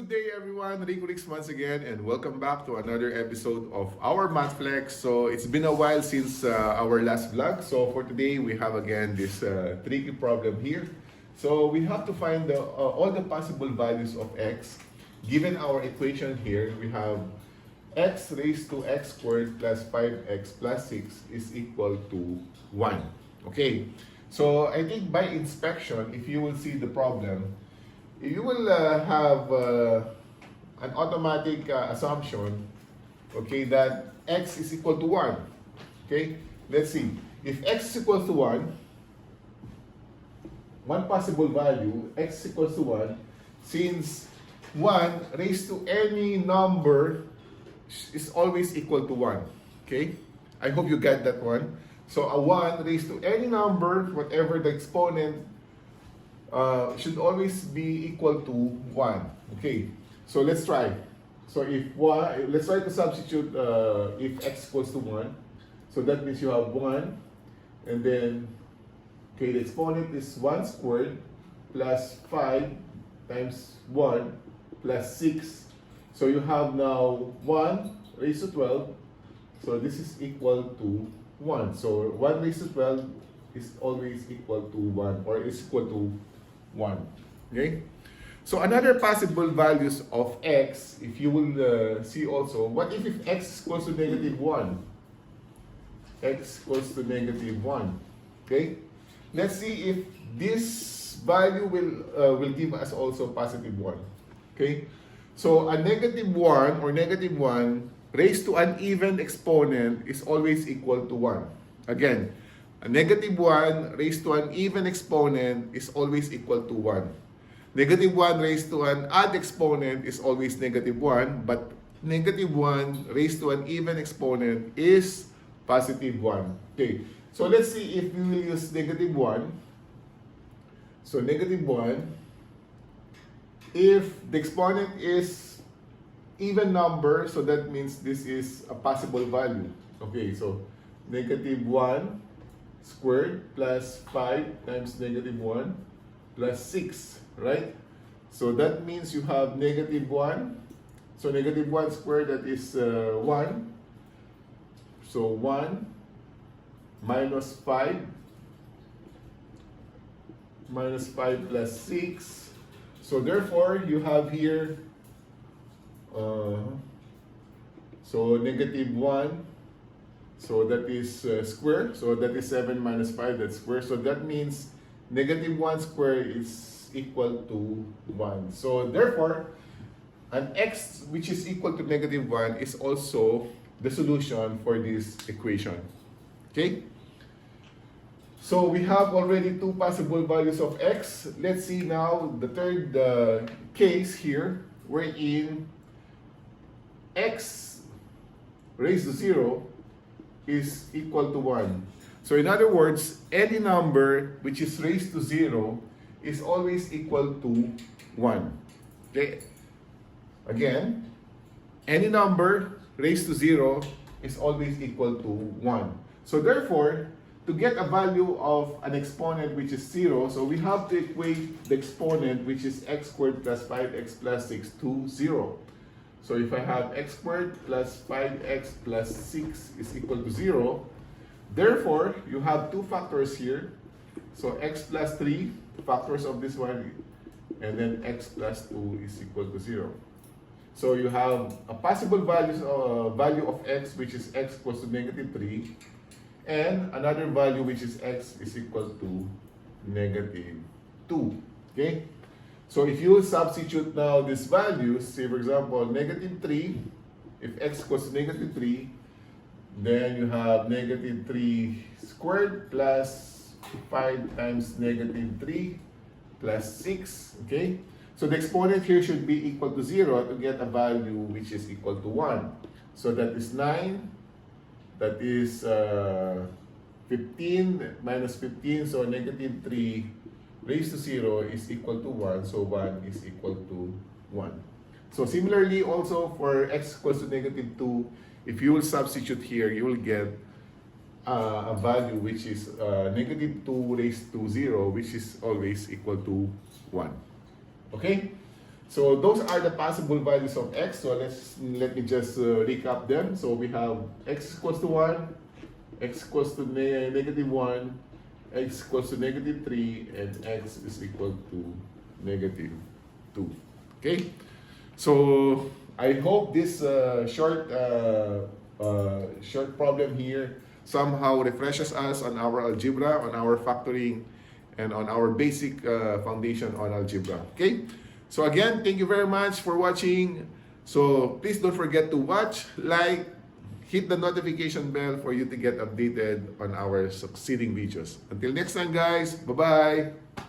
good day everyone, Rick once again, and welcome back to another episode of our MATHFLEX. So it's been a while since our last vlog. So for today, we have again this tricky problem here. So we have to find all the possible values of x. Given our equation here, we have x raised to x squared plus 5x plus 6 is equal to 1. Okay, so I think by inspection, if you will see the problem, you will have an automatic assumption, okay, that x is equal to 1. Okay, let's see. If x is equal to 1, one possible value, x is equal to 1, since 1 raised to any number is always equal to 1. Okay, I hope you get that one. So a 1 raised to any number, whatever the exponent, should always be equal to 1. Okay, so let's try. So if let's try to substitute if x equals to 1. So that means you have 1, and then, okay, the exponent is 1 squared plus 5 times 1 plus 6. So you have now 1 raised to 12. So this is equal to 1. So 1 raised to 12 is always equal to 1, or is equal to 1. Okay? So another possible values of x, if you will see also, what if x equals to negative 1? X equals to negative 1. Okay? Let's see if this value will give us also positive 1. Okay? So a negative 1 or negative 1 raised to an even exponent is always equal to 1. Again, a negative 1 raised to an even exponent is always equal to 1. Negative 1 raised to an odd exponent is always negative 1, but negative 1 raised to an even exponent is positive 1. Okay, so let's see if we will use negative 1. So negative 1, if the exponent is even number, so that means this is a possible value. Okay, so negative 1 squared plus 5 times negative 1 plus 6, right? So that means you have negative 1. So negative 1 squared, that is 1. So 1 minus 5 plus 6. So therefore, you have here, so negative 1. So that is square. So that is 7 minus 5, that's square. So that means negative 1 square is equal to 1. So therefore, an x which is equal to negative 1 is also the solution for this equation. Okay? So we have already two possible values of x. Let's see now the third case here, wherein x raised to 0 is equal to 1. So in other words, any number which is raised to 0 is always equal to 1. Okay? Again, any number raised to 0 is always equal to 1. So therefore, to get a value of an exponent which is 0, so we have to equate the exponent which is x squared plus 5x plus 6 to 0. So if I have x squared plus 5x plus 6 is equal to 0, therefore, you have two factors here. So x plus 3, factors of this one, and then x plus 2 is equal to 0. So you have a possible value of x, which is x equals to negative 3, and another value which is x is equal to negative 2. Okay? So if you substitute now these values, say for example, negative 3, if x equals to negative 3, then you have negative 3 squared plus 5 times negative 3 plus 6, okay? So the exponent here should be equal to 0 to get a value which is equal to 1. So that is 9, that is 15 minus 15, so negative 3 raised to 0 is equal to 1, so 1 is equal to 1. So similarly also for x equals to negative 2, if you will substitute here, you will get a value which is negative 2 raised to 0, which is always equal to 1. Okay? So those are the possible values of x. So let me just recap them. So we have x equals to 1, x equals to negative 1, x equals to negative 3, and x is equal to negative 2. Okay? So I hope this short problem here somehow refreshes us on our algebra, on our factoring, and on our basic foundation on algebra. Okay? So again, thank you very much for watching. So please don't forget to watch, like, hit the notification bell for you to get updated on our succeeding videos. Until next time, guys. Bye-bye.